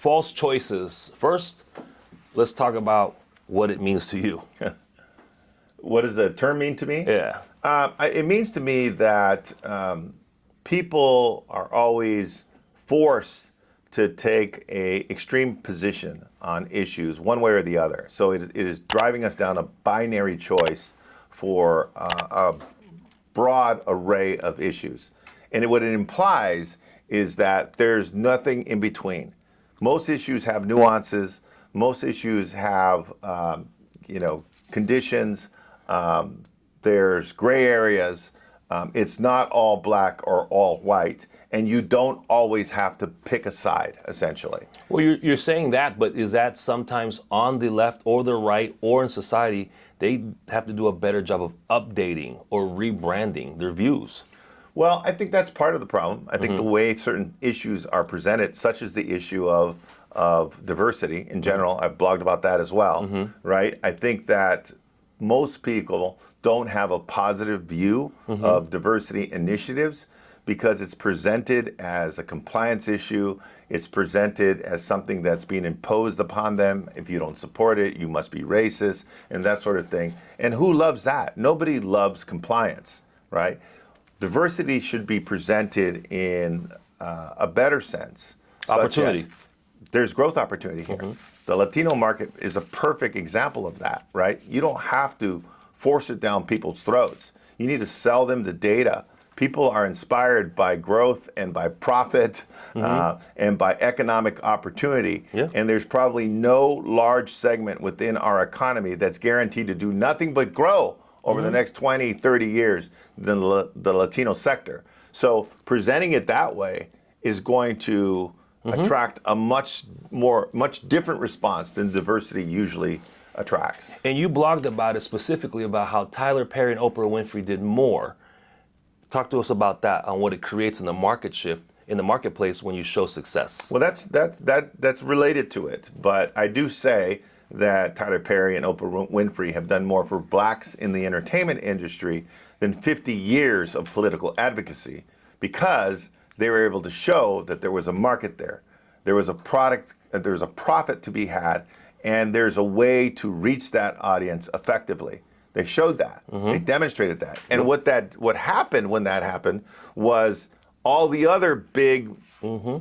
false choices. First, let's talk about what it means to you. What does the term mean to me? Yeah. It means to me that people are always forced to take a extreme position on issues one way or the other. So it is driving us down a binary choice for a broad array of issues. And what it implies is that there's nothing in between. Most issues have nuances. Most issues have, conditions. There's gray areas. It's not all black or all white, and you don't always have to pick a side, essentially. Well, you're saying that, but is that sometimes on the left or the right or in society, they have to do a better job of updating or rebranding their views? Well, I think that's part of the problem. I think the way certain issues are presented, such as the issue of diversity in general, I've blogged about that as well, right? I think that most people don't have a positive view of diversity initiatives because it's presented as a compliance issue. It's presented as something that's being imposed upon them. If you don't support it, you must be racist and that sort of thing. And who loves that? Nobody loves compliance, right? Diversity should be presented in a better sense. Opportunity. There's growth opportunity here. The Latino market is a perfect example of that, right? You don't have to force it down people's throats. You need to sell them the data. People are inspired by growth and by profit and by economic opportunity. Yeah. And there's probably no large segment within our economy that's guaranteed to do nothing but grow over the next 20, 30 years than the Latino sector. So presenting it that way is going to attract a much different response than diversity usually attracts. And you blogged about it specifically about how Tyler Perry and Oprah Winfrey did more. Talk to us about that, on what it creates in the market shift, in the marketplace when you show success. Well, that's related to it. But I do say that Tyler Perry and Oprah Winfrey have done more for blacks in the entertainment industry than 50 years of political advocacy, because they were able to show that there was a market there. There was a product, there was a profit to be had, and there's a way to reach that audience effectively. They showed that. They demonstrated that. And what happened when that happened was all the other big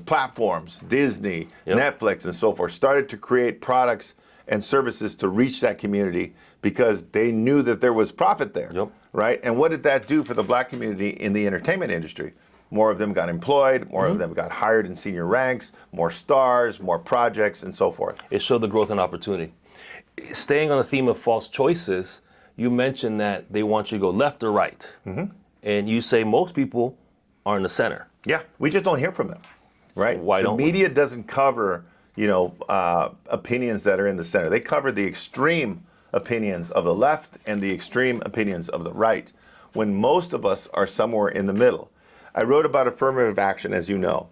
platforms, Disney, Netflix, and so forth, started to create products and services to reach that community because they knew that there was profit there, right? And what did that do for the black community in the entertainment industry? More of them got employed, more of them got hired in senior ranks, more stars, more projects, and so forth. It showed the growth and opportunity. Staying on the theme of false choices, you mentioned that they want you to go left or right. And you say most people are in the center. Yeah, we just don't hear from them, right? Why don't the media doesn't cover, opinions that are in the center. They cover the extreme opinions of the left and the extreme opinions of the right, when most of us are somewhere in the middle. I wrote about affirmative action, as you know,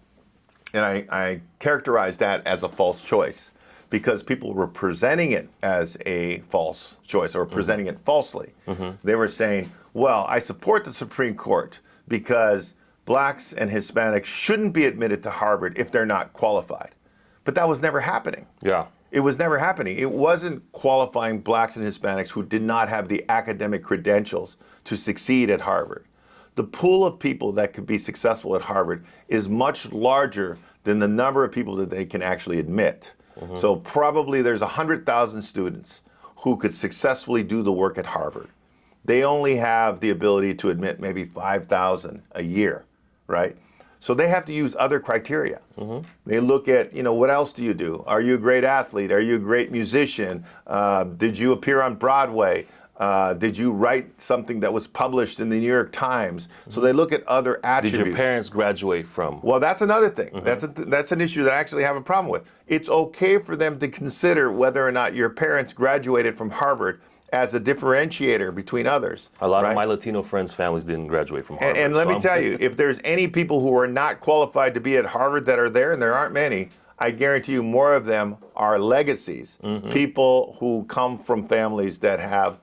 and I characterized that as a false choice because people were presenting it as a false choice or presenting it falsely. They were saying, well, I support the Supreme Court because blacks and Hispanics shouldn't be admitted to Harvard if they're not qualified. But that was never happening. Yeah. It was never happening. It wasn't qualifying blacks and Hispanics who did not have the academic credentials to succeed at Harvard. The pool of people that could be successful at Harvard is much larger than the number of people that they can actually admit. So probably there's 100,000 students who could successfully do the work at Harvard. They only have the ability to admit maybe 5,000 a year, right? So they have to use other criteria. They look at, what else do you do? Are you a great athlete? Are you a great musician? Did you appear on Broadway? Did you write something that was published in the New York Times? So they look at other attributes. Did your parents graduate from? Well, that's another thing. That's an issue that I actually have a problem with. It's okay for them to consider whether or not your parents graduated from Harvard as a differentiator between others. A lot right? of my Latino friends' families didn't graduate from Harvard. And let me tell you, if there's any people who are not qualified to be at Harvard that are there, and there aren't many, I guarantee you more of them are legacies. People who come from families that have,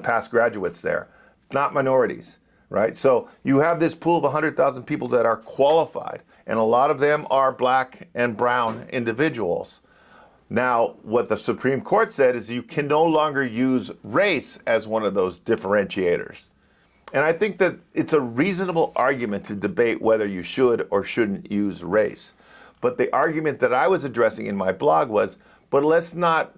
past graduates there, not minorities, right? So you have this pool of 100,000 people that are qualified, and a lot of them are black and brown individuals. Now, what the Supreme Court said is you can no longer use race as one of those differentiators. And I think that it's a reasonable argument to debate whether you should or shouldn't use race. But the argument that I was addressing in my blog was, but let's not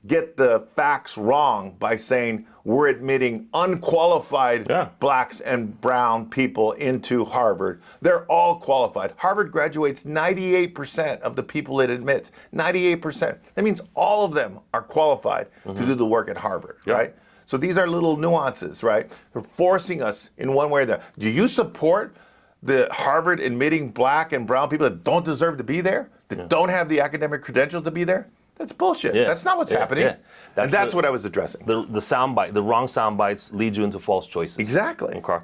get the facts wrong by saying we're admitting unqualified blacks and brown people into Harvard. They're all qualified. Harvard graduates 98% of the people it admits. 98%. That means all of them are qualified to do the work at Harvard, right? So these are little nuances, right? They're forcing us in one way or the other. Do you support the Harvard admitting black and brown people that don't deserve to be there, that don't have the academic credentials to be there? That's bullshit. That's not what's happening. That's what I was addressing. The soundbite, the wrong sound bites lead you into false choices. Exactly. Okay.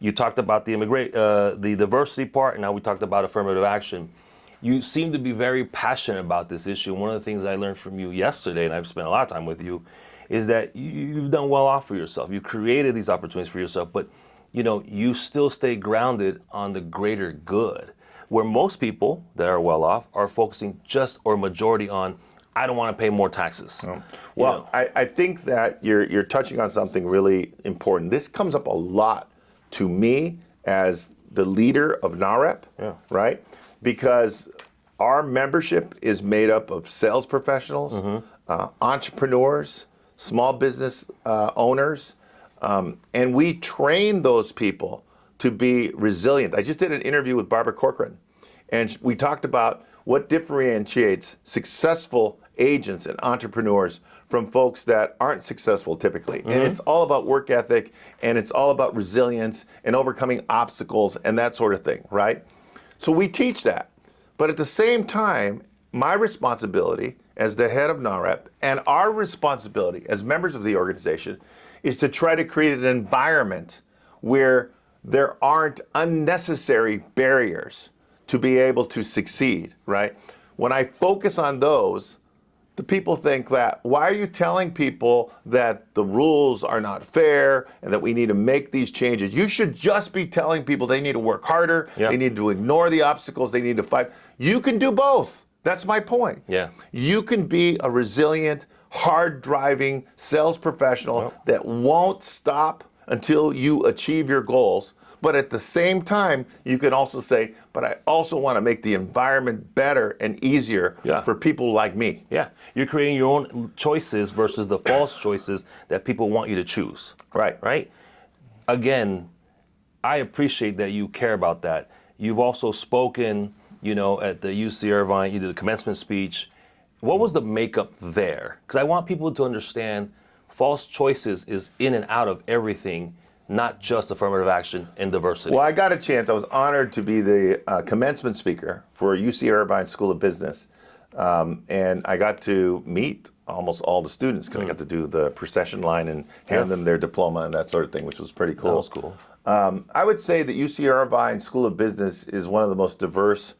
You talked about the diversity part, and now we talked about affirmative action. You seem to be very passionate about this issue. One of the things I learned from you yesterday, and I've spent a lot of time with you, is that you've done well off for yourself. You created these opportunities for yourself, but you still stay grounded on the greater good, where most people that are well off are focusing just or majority on, I don't want to pay more taxes. Well, I think that you're touching on something really important. This comes up a lot to me as the leader of NAHREP, right? Because our membership is made up of sales professionals, entrepreneurs, small business owners, and we train those people to be resilient. I just did an interview with Barbara Corcoran, and we talked about what differentiates successful agents and entrepreneurs from folks that aren't successful typically. And it's all about work ethic, and it's all about resilience and overcoming obstacles and that sort of thing, right? So we teach that. But at the same time, my responsibility as the head of NAHREP and our responsibility as members of the organization is to try to create an environment where there aren't unnecessary barriers to be able to succeed, right? When I focus on those, the people think that, why are you telling people that the rules are not fair and that we need to make these changes? You should just be telling people they need to work harder, they need to ignore the obstacles, they need to fight. You can do both. That's my point. You can be a resilient, hard-driving sales professional that won't stop until you achieve your goals. But at the same time, you can also say, but I also want to make the environment better and easier for people like me. You're creating your own choices versus the false choices that people want you to choose. Right? Again, I appreciate that you care about that. You've also spoken, at the UC Irvine, you did a commencement speech. What was the makeup there? Because I want people to understand false choices is in and out of everything, not just affirmative action and diversity. Well, I got a chance. I was honored to be the commencement speaker for UC Irvine School of Business. And I got to meet almost all the students because I got to do the procession line and hand them their diploma and that sort of thing, which was pretty cool. That was cool. I would say that UC Irvine School of Business is one of the most diverse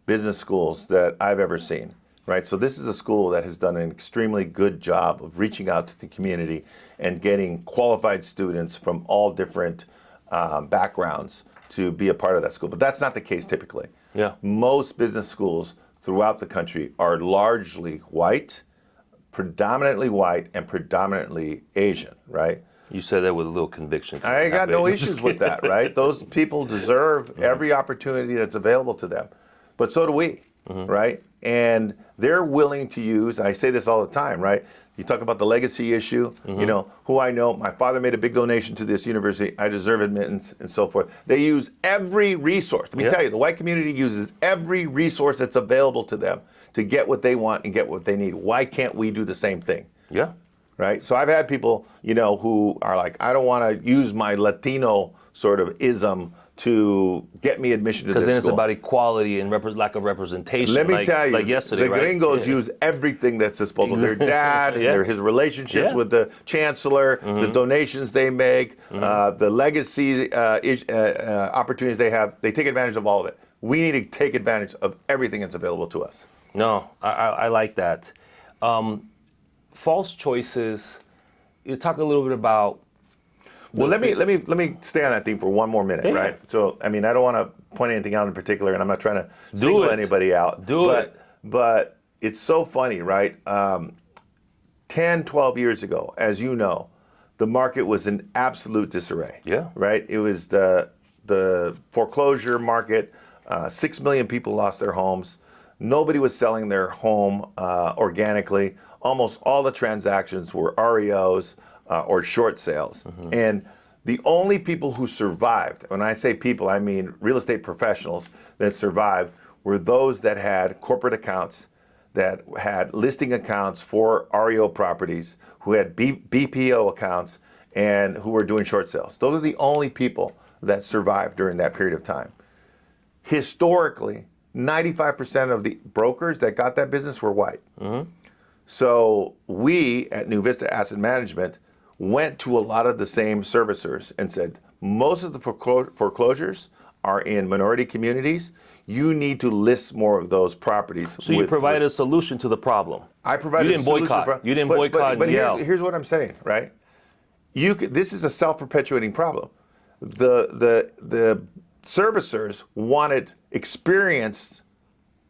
business schools that I've ever seen. Right, so this is a school that has done an extremely good job of reaching out to the community and getting qualified students from all different backgrounds to be a part of that school. But that's not the case typically. Most business schools throughout the country are largely white, predominantly white, and predominantly Asian, right? You said that with a little conviction. I got no issues with that, right? Those people deserve every opportunity that's available to them. But so do we, right? And they're willing to use, and I say this all the time, right? You talk about the legacy issue, who I know, my father made a big donation to this university, I deserve admittance, and so forth. They use every resource. Let me tell you, the white community uses every resource that's available to them to get what they want and get what they need. Why can't we do the same thing? Right? So I've had people, who are like, I don't want to use my Latino sort of ism to get me admission to this school. Because then it's about equality and lack of representation. Let me tell you, like yesterday, the gringos use everything that's disposable. Their dad, his relationships with the chancellor, the donations they make, the legacy opportunities they have, they take advantage of all of it. We need to take advantage of everything that's available to us. No, I like that. False choices, you talk a little bit about Well, let me stay on that theme for one more minute, Yeah. right? So, I mean, I don't want to point anything out in particular, and I'm not trying to Do single it. anybody out. Do it. But it's so funny, right? 10, 12 years ago, as you know, the market was in absolute disarray. Yeah. Right? It was the foreclosure market. 6 million people lost their homes. Nobody was selling their home organically. Almost all the transactions were REOs or short sales. And the only people who survived, when I say people, I mean real estate professionals that survived, were those that had corporate accounts, that had listing accounts for REO properties, who had BPO accounts, and who were doing short sales. Those are the only people that survived during that period of time. Historically, 95% of the brokers that got that business were white. So we at New Vista Asset Management went to a lot of the same servicers and said, most of the foreclosures are in minority communities. You need to list more of those properties. So you provided a solution to the problem. I provided You didn't a solution to the boycott. problem. You didn't boycott But and yell. here's what I'm saying, right? This is a self-perpetuating problem. The servicers wanted experienced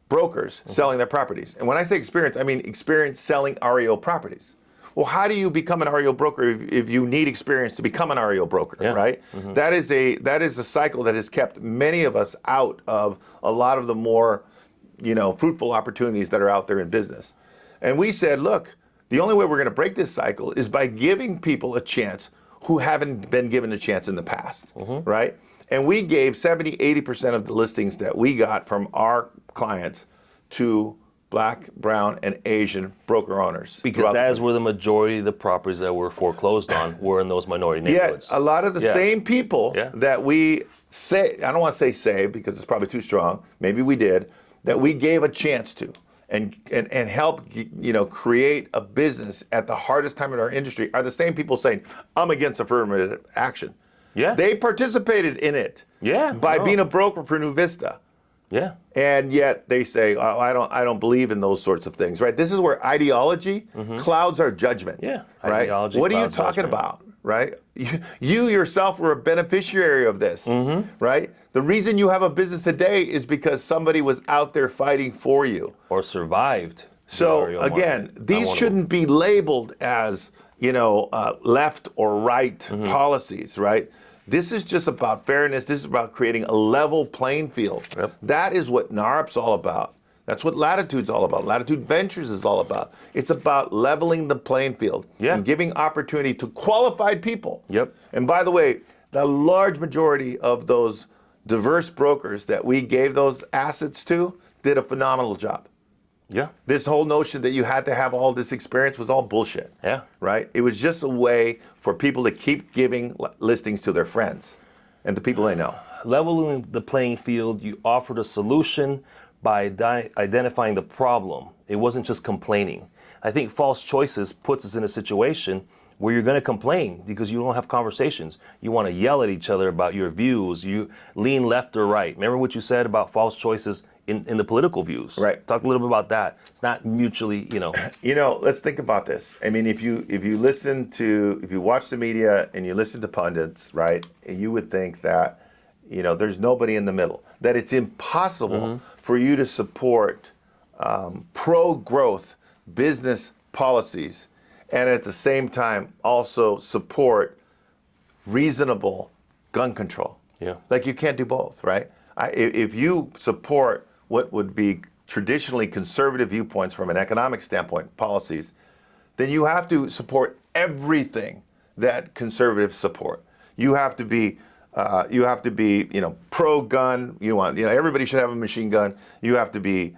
brokers selling their properties. And when I say experience, I mean experience selling REO properties. Well, how do you become an REO broker if you need experience to become an REO broker, right? That is a cycle that has kept many of us out of a lot of the more, fruitful opportunities that are out there in business. And we said, look, the only way we're going to break this cycle is by giving people a chance who haven't been given a chance in the past, right? And we gave 70, 80% of the listings that we got from our clients to Black, brown, and Asian broker owners. Because as were the majority of the properties that were foreclosed on were in those minority neighborhoods. Yeah, a lot of the same people that we say, I don't want to say saved because it's probably too strong, maybe we did, that we gave a chance to and help create a business at the hardest time in our industry are the same people saying, I'm against affirmative action. Yeah. They participated in it by being a broker for New Vista. Yeah. And yet they say, oh, I don't believe in those sorts of things, right? This is where ideology clouds our judgment. Yeah. Right? Ideology what are you clouds talking judgment. about, right? You yourself were a beneficiary of this, right? The reason you have a business today is because somebody was out there fighting for you. Or survived. So again, these shouldn't be labeled as, left or right policies, right? This is just about fairness. This is about creating a level playing field. That is what NAHREP's all about. That's what Latitude's all about. Latitude Ventures is all about. It's about leveling the playing field and giving opportunity to qualified people. And by the way, the large majority of those diverse brokers that we gave those assets to did a phenomenal job. This whole notion that you had to have all this experience was all bullshit. Right? It was just a way for people to keep giving listings to their friends and the people they know. Leveling the playing field, you offered a solution by identifying the problem. It wasn't just complaining. I think false choices puts us in a situation where you're going to complain because you don't have conversations. You want to yell at each other about your views. You lean left or right. Remember what you said about false choices in the political views. Right. Talk a little bit about that. It's not mutually, Let's think about this. I mean, if you watch the media and you listen to pundits, right, you would think that, there's nobody in the middle. That it's impossible for you to support pro-growth business policies and at the same time also support reasonable gun control. Like you can't do both, right? If you support what would be traditionally conservative viewpoints from an economic standpoint, policies, then you have to support everything that conservatives support. You have to be pro-gun. Everybody should have a machine gun. You have to be,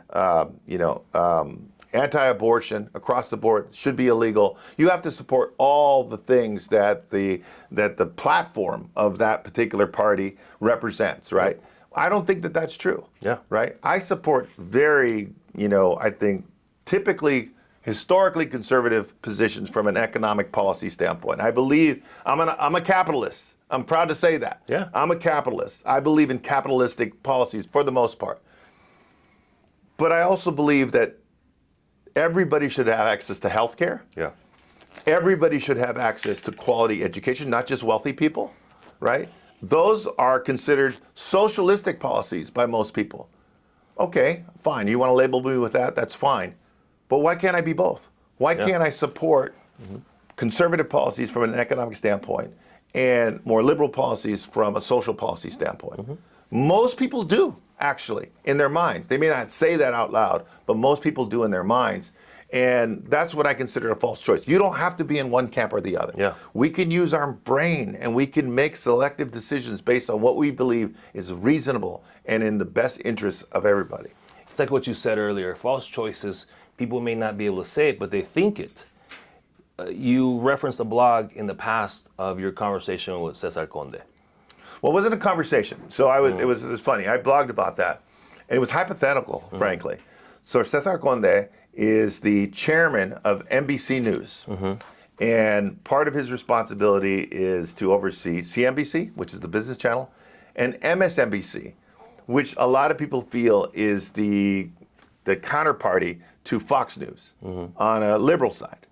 anti-abortion across the board. Should be illegal. You have to support all the things that the platform of that particular party represents, right? I don't think that that's true. Right? I support very, I think typically historically conservative positions from an economic policy standpoint. I believe I'm a capitalist. I'm proud to say that. I'm a capitalist. I believe in capitalistic policies for the most part. But I also believe that everybody should have access to health care. everybody should have access to quality education, not just wealthy people, right? Those are considered socialistic policies by most people. Okay, fine. You want to label me with that? That's fine. But why can't I be both? Why can't I support conservative policies from an economic standpoint and more liberal policies from a social policy standpoint? Most people do, actually, in their minds. They may not say that out loud, but most people do in their minds. And that's what I consider a false choice. You don't have to be in one camp or the other. Yeah. We can use our brain and we can make selective decisions based on what we believe is reasonable and in the best interests of everybody. It's like what you said earlier. False choices, people may not be able to say it, but they think it. You referenced a blog in the past of your conversation with Cesar Conde. Well, it wasn't a conversation. So it was funny. I blogged about that. And it was hypothetical, frankly. So Cesar Conde is the chairman of NBC News. And part of his responsibility is to oversee CNBC, which is the business channel, and MSNBC, which a lot of people feel is the counterparty to Fox News on a liberal side.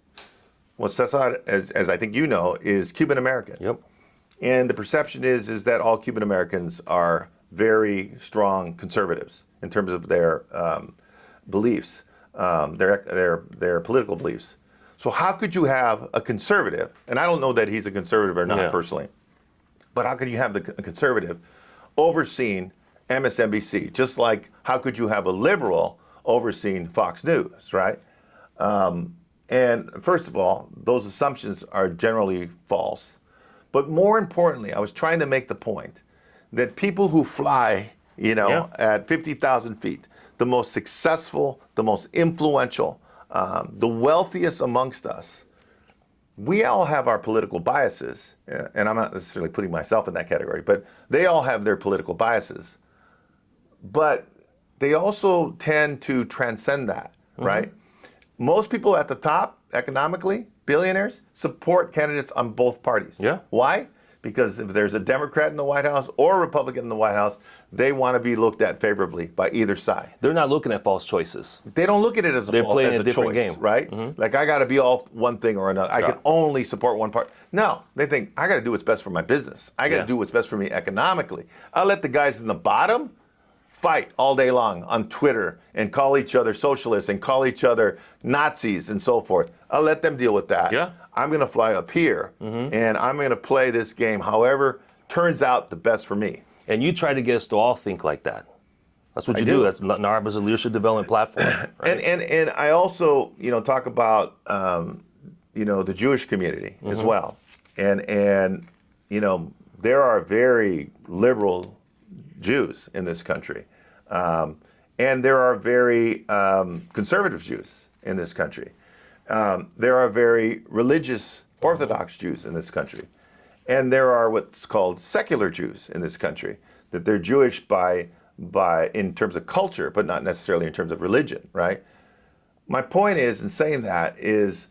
Well, Cesar, as I think you know, is Cuban American. Yep. And the perception is that all Cuban Americans are very strong conservatives in terms of their beliefs, their political beliefs. So how could you have a conservative, and I don't know that he's a conservative or not personally, but how could you have a conservative overseeing MSNBC? Just like how could you have a liberal overseeing Fox News, right? And first of all, those assumptions are generally false. But more importantly, I was trying to make the point that people who fly, at 50,000 feet, the most successful, the most influential, the wealthiest amongst us, we all have our political biases. And I'm not necessarily putting myself in that category, but they all have their political biases. But they also tend to transcend that, right? Most people at the top, economically, billionaires, support candidates on both parties. Yeah. Why? Because if there's a Democrat in the White House or a Republican in the White House, they want to be looked at favorably by either side. They're not looking at false choices. They don't look at it as They're playing a different choice, game. right? Like I got to be all one thing or another. I can only support one part. No, they think I got to do what's best for my business. I got to do what's best for me economically. I'll let the guys in the bottom fight all day long on Twitter and call each other socialists and call each other Nazis and so forth. I'll let them deal with that. Yeah. I'm going to fly up here and I'm going to play this game however turns out the best for me. And you try to get us to all think like that. That's what you do. That's NAHREP is a leadership development platform. Right? And I also, talk about, the Jewish community as well. And there are very liberal Jews in this country. And there are very conservative Jews in this country. There are very religious Orthodox Jews in this country. And there are what's called secular Jews in this country, that they're Jewish by in terms of culture, but not necessarily in terms of religion, right? My point is, in saying that, is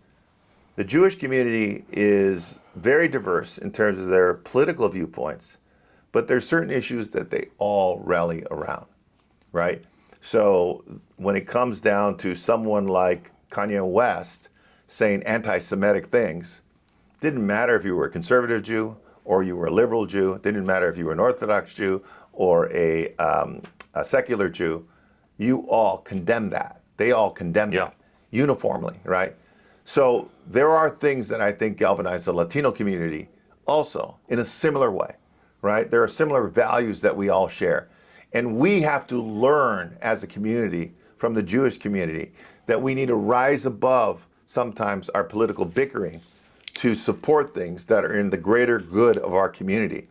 the Jewish community is very diverse in terms of their political viewpoints, but there's certain issues that they all rally around, right? So when it comes down to someone like Kanye West saying anti-Semitic things, didn't matter if you were a conservative Jew or you were a liberal Jew. It didn't matter if you were an Orthodox Jew or a secular Jew. You all condemn that. They all condemn that uniformly, right? So there are things that I think galvanize the Latino community also in a similar way, right? There are similar values that we all share. And we have to learn as a community from the Jewish community that we need to rise above sometimes our political bickering to support things that are in the greater good of our community.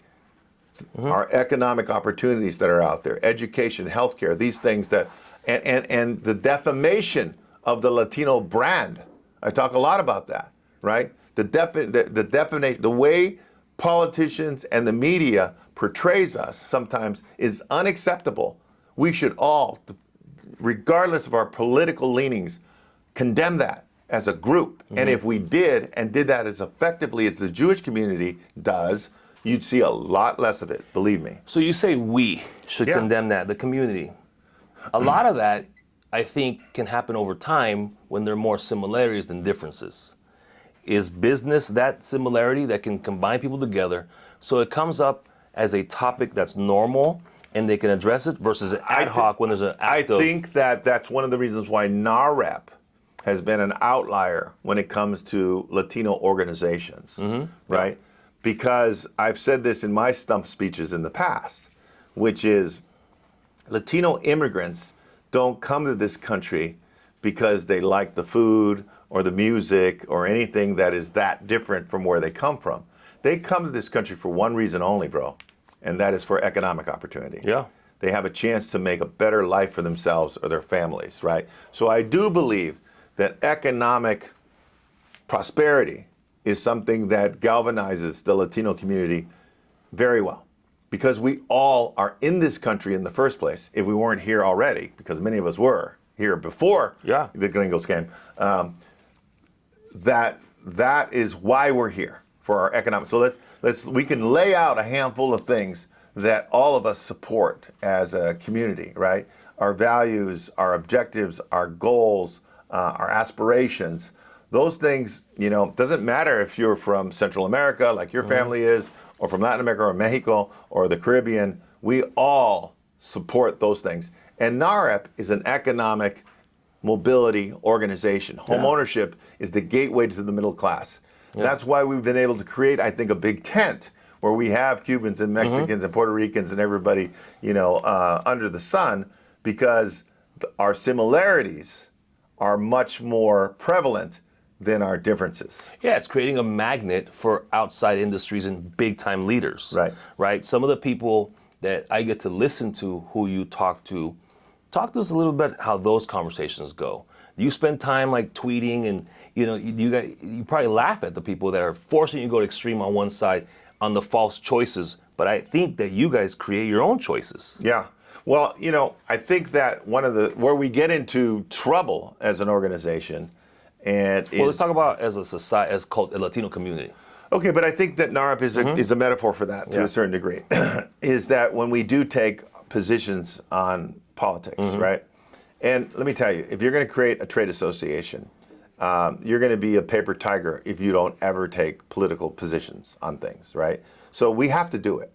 Our economic opportunities that are out there, education, healthcare, these things that, and the defamation of the Latino brand. I talk a lot about that, right? The defamation, the way politicians and the media portrays us sometimes is unacceptable. We should all, regardless of our political leanings, condemn that as a group. And if we did that as effectively as the Jewish community does, you'd see a lot less of it, believe me. So you say we should condemn that, the community. A lot of that, I think, can happen over time when there are more similarities than differences. Is business that similarity that can combine people together so it comes up as a topic that's normal and they can address it versus ad hoc when there's an I act of... think that that's one of the reasons why NAHREP has been an outlier when it comes to Latino organizations, right? Because I've said this in my stump speeches in the past, which is Latino immigrants don't come to this country because they like the food or the music or anything that is that different from where they come from. They come to this country for one reason only, bro, and that is for economic opportunity. Yeah. They have a chance to make a better life for themselves or their families, right? So I do believe that economic prosperity is something that galvanizes the Latino community very well, because we all are in this country in the first place. If we weren't here already, because many of us were here before the Gringos came, that is why we're here, for our economic. So we can lay out a handful of things that all of us support as a community, right? Our values, our objectives, our goals, our aspirations. Those things, doesn't matter if you're from Central America, like your family is, or from Latin America or Mexico or the Caribbean. We all support those things. And NAHREP is an economic mobility organization. Home ownership is the gateway to the middle class. That's why we've been able to create, I think, a big tent where we have Cubans and Mexicans and Puerto Ricans and everybody, under the sun, because our similarities are much more prevalent than our differences. Yeah, it's creating a magnet for outside industries and big time leaders. Right. Some of the people that I get to listen to, who you talk to us a little bit how those conversations go. Do you spend time like tweeting and you probably laugh at the people that are forcing you to go to extreme on one side on the false choices, but I think that you guys create your own choices. Yeah. Well, I think that where we get into trouble as an organization, let's talk about as a society, as a Latino community. Okay, but I think that NAHREP is a metaphor for that to a certain degree. Is that when we do take positions on politics, right? And let me tell you, if you're going to create a trade association, you're going to be a paper tiger if you don't ever take political positions on things, right? So we have to do it,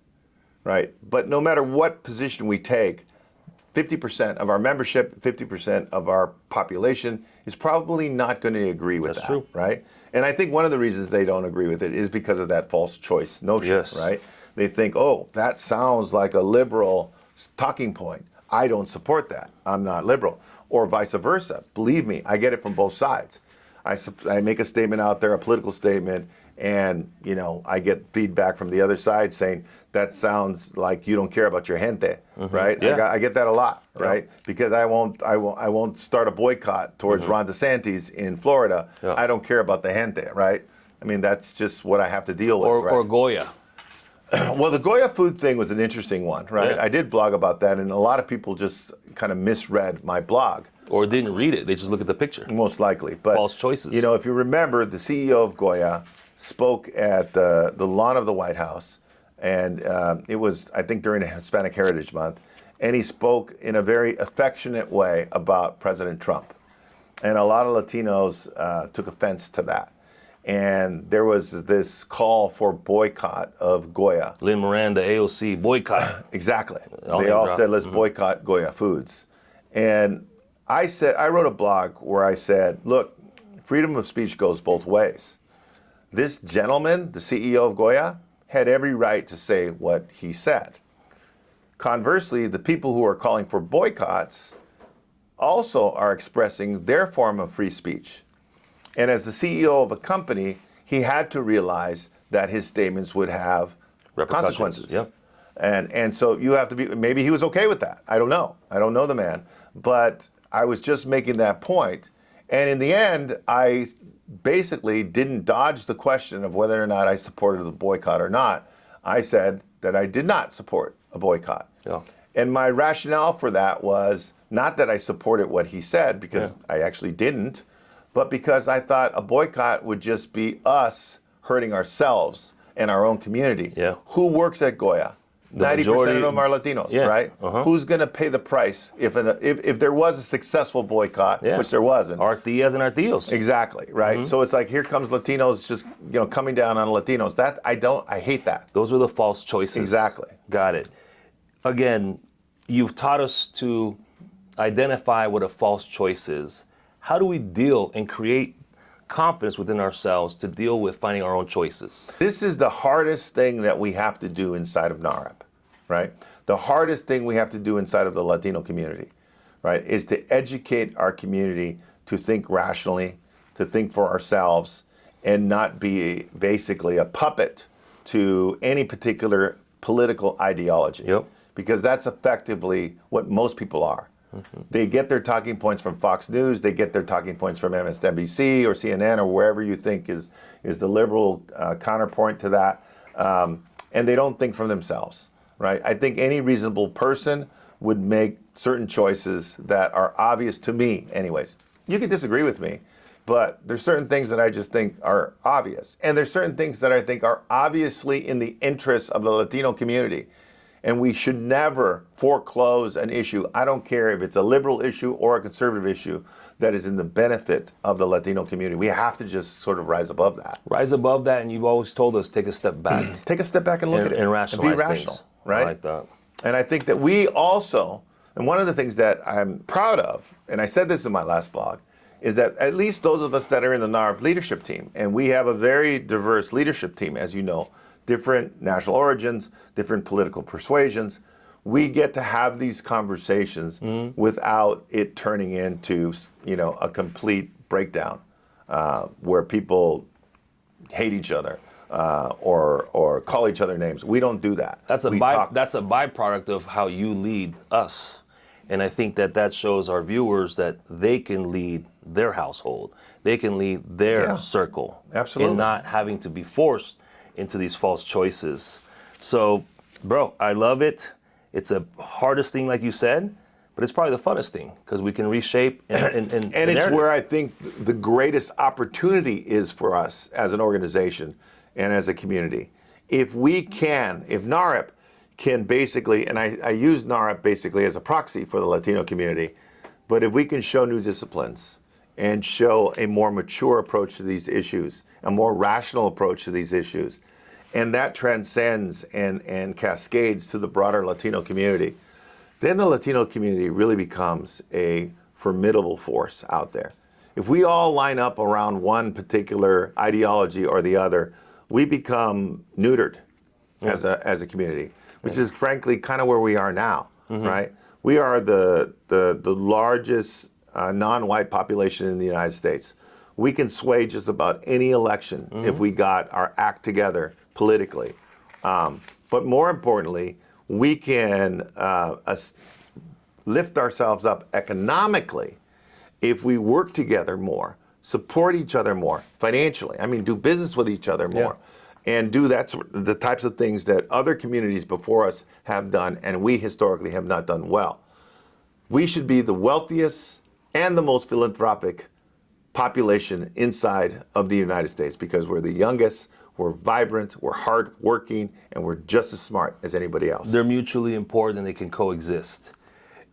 right? But no matter what position we take, 50% of our membership, 50% of our population is probably not going to agree with that, right? And I think one of the reasons they don't agree with it is because of that false choice notion, right? They think, oh, that sounds like a liberal talking point. I don't support that. I'm not liberal. Or vice versa. Believe me, I get it from both sides. I make a statement out there, a political statement, and I get feedback from the other side saying that sounds like you don't care about your gente, right? I get that a lot, right? Because I won't start a boycott towards Ron DeSantis in Florida. I don't care about the gente, right? I mean, that's just what I have to deal with. Or Goya. Well, the Goya food thing was an interesting one, right? I did blog about that, and a lot of people just kind of misread my blog. Or didn't read it. They just look at the picture. Most likely. But false choices. If you remember, the CEO of Goya spoke at the lawn of the White House, and it was, I think, during Hispanic Heritage Month, and he spoke in a very affectionate way about President Trump. And a lot of Latinos took offense to that. And there was this call for boycott of Goya. Lynn Miranda, AOC, boycott. Exactly. They all said, let's boycott Goya foods. And I wrote a blog where I said, look, freedom of speech goes both ways. This gentleman, the CEO of Goya, had every right to say what he said. Conversely, the people who are calling for boycotts also are expressing their form of free speech. And as the CEO of a company, he had to realize that his statements would have consequences. And so you have to be, maybe he was okay with that. I don't know. I don't know the man. But I was just making that point. And in the end, I basically didn't dodge the question of whether or not I supported the boycott or not. I said that I did not support a boycott. And my rationale for that was not that I supported what he said, because I actually didn't, but because I thought a boycott would just be us hurting ourselves and our own community. Who works at Goya? 90% of them are Latinos, Yeah. right? Uh-huh. Who's going to pay the price if there was a successful boycott, Yeah. which there wasn't? Our tias and our tios. Exactly, right? So it's like, here comes Latinos just, coming down on Latinos. That I hate that. Those are the false choices. Exactly. Got it. Again, you've taught us to identify what a false choice is. How do we deal and create confidence within ourselves to deal with finding our own choices? This is the hardest thing that we have to do inside of NAHREP, right? The hardest thing we have to do inside of the Latino community, right, is to educate our community to think rationally, to think for ourselves, and not be basically a puppet to any particular political ideology. Yep. Because that's effectively what most people are. They get their talking points from Fox News, they get their talking points from MSNBC or CNN or wherever you think is the liberal counterpoint to that, and they don't think for themselves, right? I think any reasonable person would make certain choices that are obvious to me anyways. You can disagree with me, but there's certain things that I just think are obvious. And there's certain things that I think are obviously in the interests of the Latino community. And we should never foreclose an issue. I don't care if it's a liberal issue or a conservative issue that is in the benefit of the Latino community. We have to just sort of rise above that. Rise above that, and you've always told us take a step back. Take a step back and look at it. And rationalize be rational, things. right? I like that. And I think that we also, and one of the things that I'm proud of, and I said this in my last blog, is that at least those of us that are in the NAHREP leadership team, and we have a very diverse leadership team, as you know, different national origins, different political persuasions, we get to have these conversations without it turning into, a complete breakdown where people hate each other or call each other names. We don't do that. That's a byproduct of how you lead us. And I think that shows our viewers that they can lead their household. They can lead their circle. Absolutely. And not having to be forced into these false choices. So, bro, I love it. It's a hardest thing, like you said, but it's probably the funnest thing because we can reshape and it's where I think the greatest opportunity is for us as an organization and as a community. If NAHREP can basically, and I use NAHREP basically as a proxy for the Latino community, but if we can show new disciplines and show a more mature approach to these issues, a more rational approach to these issues, and that transcends and cascades to the broader Latino community, then the Latino community really becomes a formidable force out there. If we all line up around one particular ideology or the other, we become neutered as a community, which is frankly kind of where we are now, right? We are the largest non-white population in the United States. We can sway just about any election if we got our act together politically. But more importantly, we can lift ourselves up economically if we work together more, support each other more financially. I mean, do business with each other more. And do the types of things that other communities before us have done and we historically have not done well. We should be the wealthiest and the most philanthropic population inside of the United States because we're the youngest, we're vibrant, we're hardworking, and we're just as smart as anybody else. They're mutually important and they can coexist.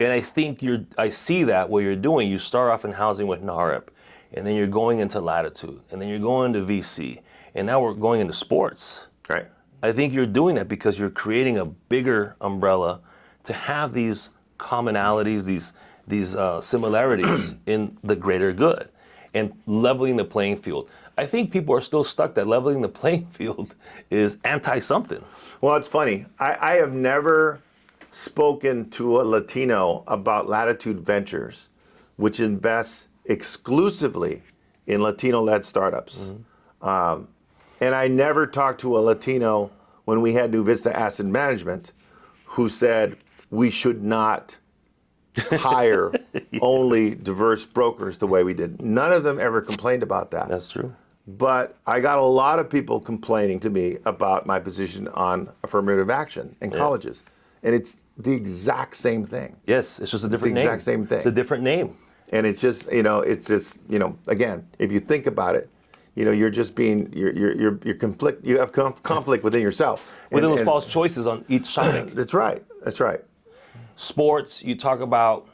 And I think I see that what you're doing. You start off in housing with NAHREP, and then you're going into Latitude, and then you're going to VC, and now we're going into sports. Right. I think you're doing that because you're creating a bigger umbrella to have these commonalities, these similarities in the greater good and leveling the playing field. I think people are still stuck that leveling the playing field is anti-something. Well, it's funny. I have never spoken to a Latino about Latitude Ventures, which invests exclusively in Latino-led startups. And I never talked to a Latino when we had New Vista Asset Management who said we should not hire only diverse brokers the way we did. None of them ever complained about that. That's true. But I got a lot of people complaining to me about my position on affirmative action in colleges. And it's the exact same thing. Yes, it's just a different name. It's the exact same thing. It's a different name. And it's just, again, if you think about it, you're just being you're conflict. You have conflict within yourself. Within those false choices on each topic. That's right. That's right. Sports, you talk about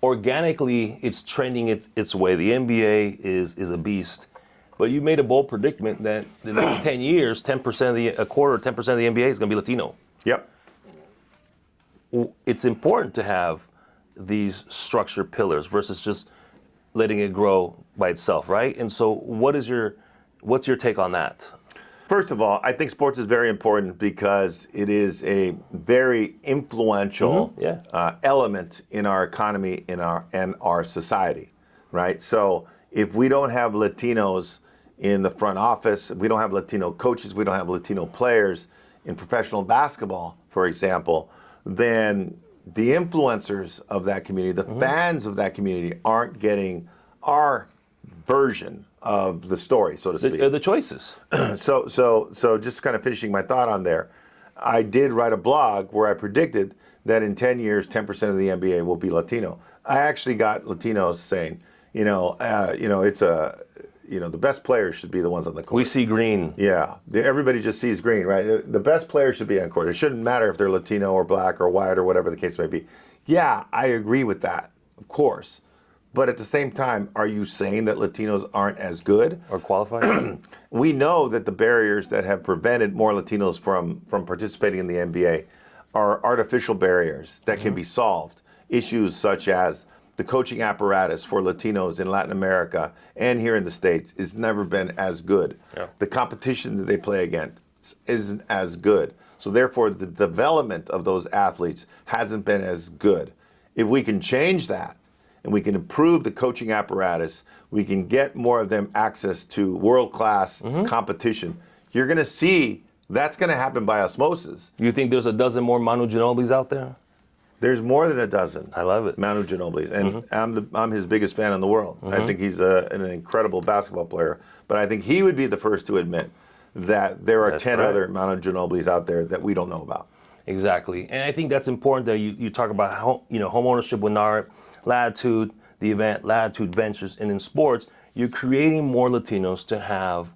organically, it's trending its way. The NBA is a beast, but you made a bold predicament that the next 10 years, 10% of a quarter, 10% of the NBA is going to be Latino. Yep. It's important to have these structured pillars versus just letting it grow by itself, right? And so, what's your take on that? First of all, I think sports is very important because it is a very influential element in our economy, and our society, right? So if we don't have Latinos in the front office, if we don't have Latino coaches, we don't have Latino players in professional basketball, for example, then the influencers of that community, the fans of that community, aren't getting our version of the story, so to speak. The choices. So just kind of finishing my thought on there, I did write a blog where I predicted that in 10 years, 10% of the NBA will be Latino. I actually got Latinos saying, the best players should be the ones on the court. We see green. Yeah, everybody just sees green, right? The best players should be on court. It shouldn't matter if they're Latino or black or white or whatever the case may be. Yeah, I agree with that, of course. But at the same time, are you saying that Latinos aren't as good? Or qualified? We know that the barriers that have prevented more Latinos from participating in the NBA are artificial barriers that can be solved. Issues such as the coaching apparatus for Latinos in Latin America and here in the States has never been as good. Yeah. The competition that they play against isn't as good. So therefore, the development of those athletes hasn't been as good. If we can change that, and we can improve the coaching apparatus, we can get more of them access to world-class competition, you're going to see that's going to happen by osmosis. You think there's a dozen more Manu Ginobili's out there? There's more than a dozen. I love it. Manu Ginobili's, and I'm his biggest fan in the world. I think he's an incredible basketball player, but I think he would be the first to admit that there are 10 other Manu Ginobili's out there that we don't know about. Exactly, and I think that's important that you talk about home ownership with NAHREP, Latitude, the event, Latitude Ventures, and in sports, you're creating more Latinos to have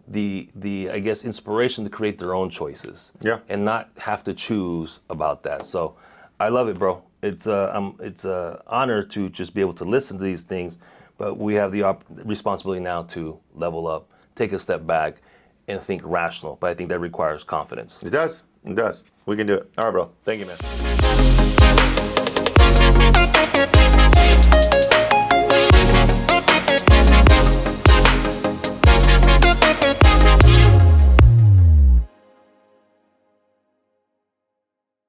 the I guess inspiration to create their own choices. Yeah. And not have to choose about that. So I love it, bro. It's a honor to just be able to listen to these things, but we have the responsibility now to level up, take a step back, and think rational. But I think that requires confidence. It does. It does. We can do it. All right, bro. Thank you, man.